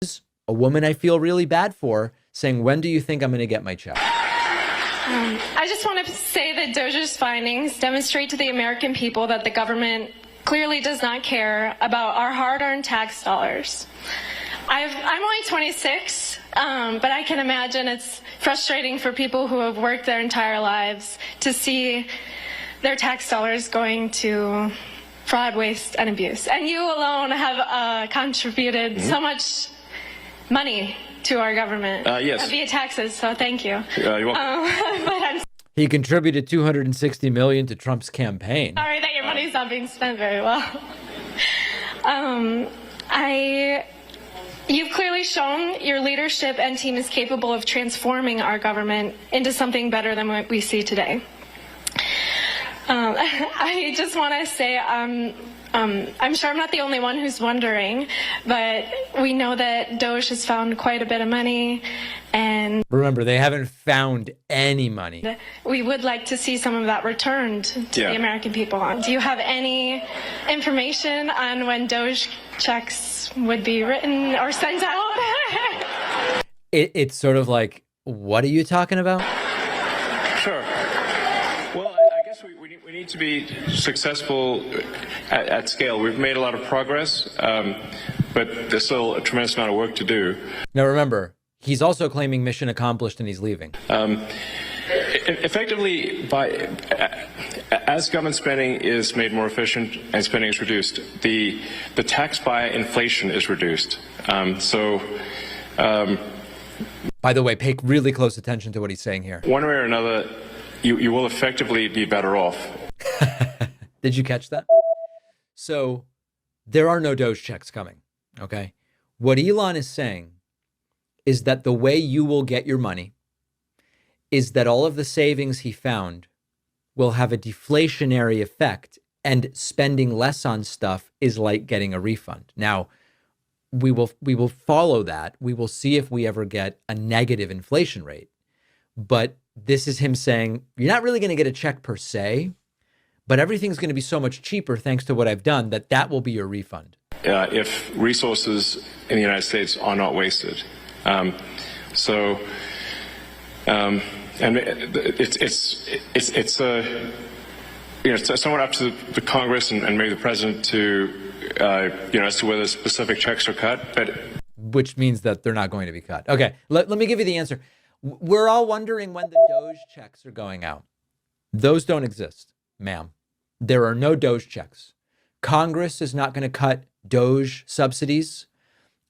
a woman I feel really bad for, saying, when do you think I'm going to get my check? I just want to say that Doge's findings demonstrate to the American people that the government clearly does not care about our hard-earned tax dollars. I'm only 26, but I can imagine it's frustrating for people who have worked their entire lives to see their tax dollars going to fraud, waste, and abuse. And you alone have contributed so much money to our government via taxes, so thank you. You're welcome. He contributed $260 million to Trump's campaign. Sorry that your money's not being spent very well. You've clearly shown your leadership and team is capable of transforming our government into something better than what we see today. I just want to say I'm sure I'm not the only one who's wondering, but we know that Doge has found quite a bit of money, and remember, they haven't found any money. We would like to see some of that returned to the American people. Do you have any information on when Doge checks would be written or sent out? It's sort of like, what are you talking about? Sure. Well, I guess we need to be successful at scale. We've made a lot of progress, but there's still a tremendous amount of work to do. Now, remember, he's also claiming mission accomplished and he's leaving. Effectively, as government spending is made more efficient and spending is reduced, the tax by inflation is reduced. By the way, pay really close attention to what he's saying here. One way or another, you will effectively be better off. Did you catch that? So there are no Doge checks coming, okay? What Elon is saying is that the way you will get your money is that all of the savings he found will have a deflationary effect, and spending less on stuff is like getting a refund. Now, we will follow that. We will see if we ever get a negative inflation rate. But this is him saying, you're not really going to get a check per se, but everything's going to be so much cheaper thanks to what I've done that will be your refund. If resources in the United States are not wasted. And it's somewhat up to the Congress and maybe the president to as to whether specific checks are cut, but which means that they're not going to be cut. Okay, let me give you the answer. We're all wondering when the Doge checks are going out. Those don't exist, ma'am. There are no Doge checks. Congress is not going to cut Doge subsidies.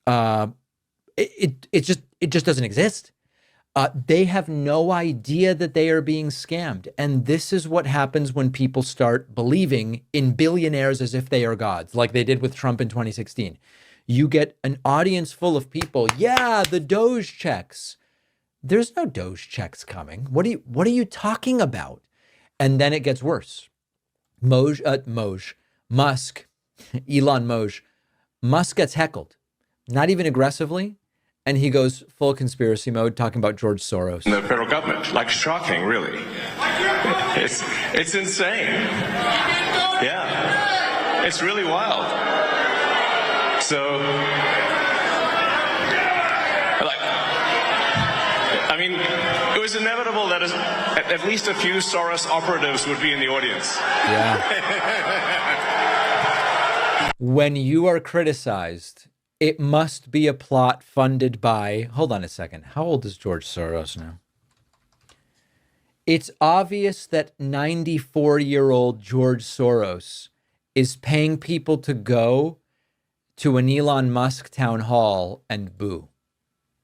It just doesn't exist. They have no idea that they are being scammed. And this is what happens when people start believing in billionaires as if they are gods, like they did with Trump in 2016. You get an audience full of people. Yeah, the Doge checks. There's no Doge checks coming. What are you talking about? And then it gets worse. Musk, Elon Musk gets heckled, not even aggressively. And he goes full conspiracy mode, talking about George Soros. The federal government, like shocking, really. It's insane. Yeah, it's really wild. So, it was inevitable that at least a few Soros operatives would be in the audience. Yeah. When you are criticized, it must be a plot funded by, hold on a second. How old is George Soros now? It's obvious that 94-year-old George Soros is paying people to go to an Elon Musk town hall and boo.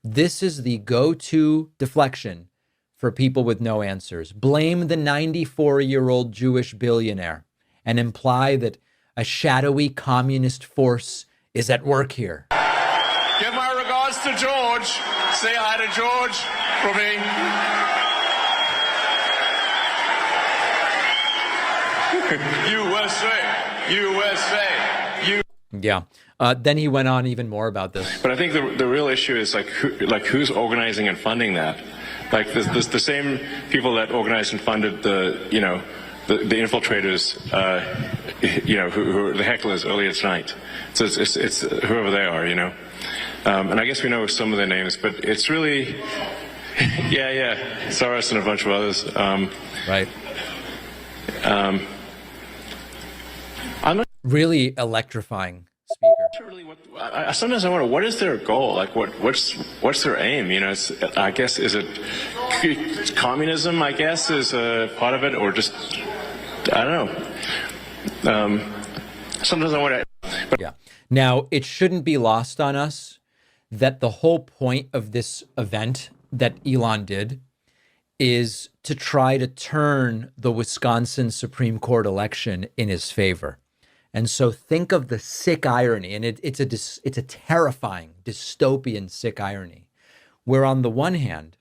This is the go-to deflection for people with no answers. Blame the 94-year-old Jewish billionaire and imply that a shadowy communist force is at work here. Give my regards to George. Say hi to George for me. USA. Yeah. Then he went on even more about this. But I think the real issue is who's organizing and funding that. Like the same people that organized and funded the infiltrators, who were the hecklers earlier tonight. So it's whoever they are, And I guess we know some of the names, but it's really, yeah, Soros and a bunch of others. Right. I'm not Really electrifying speaker. sure really what. Sometimes I wonder, what is their goal? Like, what's their aim? You know, I guess is it communism? I guess is a part of it, or just I don't know. Sometimes I wonder. But Yeah. Now, it shouldn't be lost on us that the whole point of this event that Elon did is to try to turn the Wisconsin Supreme Court election in his favor. And so think of the sick irony, and it's a terrifying, dystopian sick irony, where on the one hand,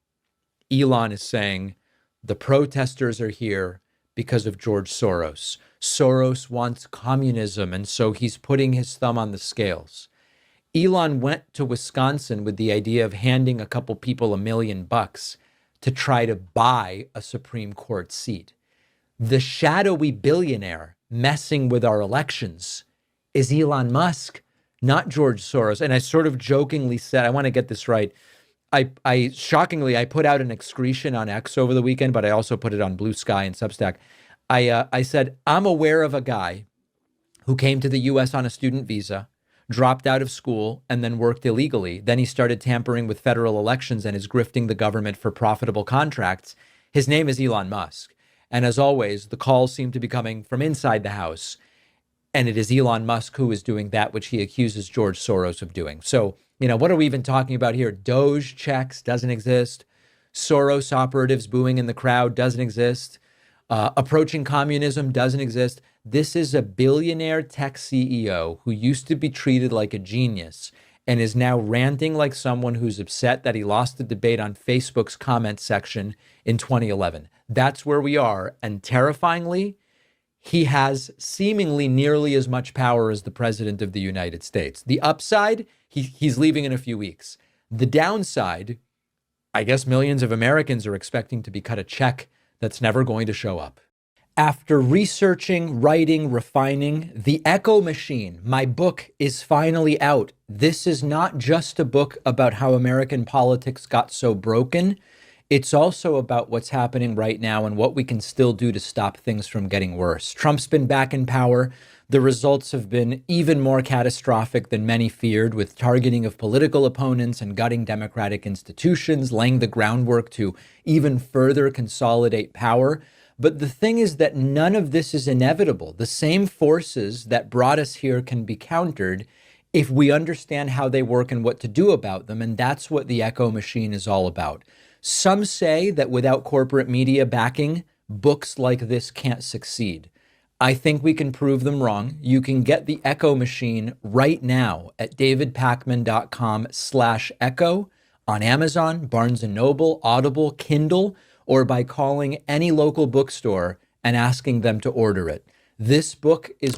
Elon is saying the protesters are here because of George Soros. Soros wants communism, and so he's putting his thumb on the scales. Elon went to Wisconsin with the idea of handing a couple people $1 million to try to buy a Supreme Court seat. The shadowy billionaire messing with our elections is Elon Musk, not George Soros. And I sort of jokingly said, I want to get this right. I shockingly, I put out an excretion on X over the weekend, but I also put it on Blue Sky and Substack. I said, I'm aware of a guy who came to the US on a student visa, dropped out of school, and then worked illegally. Then he started tampering with federal elections and is grifting the government for profitable contracts. His name is Elon Musk. And as always, the calls seem to be coming from inside the house. And it is Elon Musk who is doing that which he accuses George Soros of doing. So, what are we even talking about here? Doge checks doesn't exist. Soros operatives booing in the crowd doesn't exist. Approaching communism doesn't exist. This is a billionaire tech CEO who used to be treated like a genius and is now ranting like someone who's upset that he lost the debate on Facebook's comment section in 2011. That's where we are. And terrifyingly, he has seemingly nearly as much power as the president of the United States. The upside, he's leaving in a few weeks. The downside, I guess millions of Americans are expecting to be cut a check that's never going to show up. After researching, writing, refining, The Echo Machine, my book, is finally out. This is not just a book about how American politics got so broken. It's also about what's happening right now and what we can still do to stop things from getting worse. Trump's been back in power. The results have been even more catastrophic than many feared, with targeting of political opponents and gutting democratic institutions, laying the groundwork to even further consolidate power. But the thing is that none of this is inevitable. The same forces that brought us here can be countered if we understand how they work and what to do about them. And that's what the Echo Machine is all about. Some say that without corporate media backing, books like this can't succeed. I think we can prove them wrong. You can get the Echo Machine right now at davidpakman.com/echo on Amazon, Barnes & Noble, Audible, Kindle, or by calling any local bookstore and asking them to order it. This book is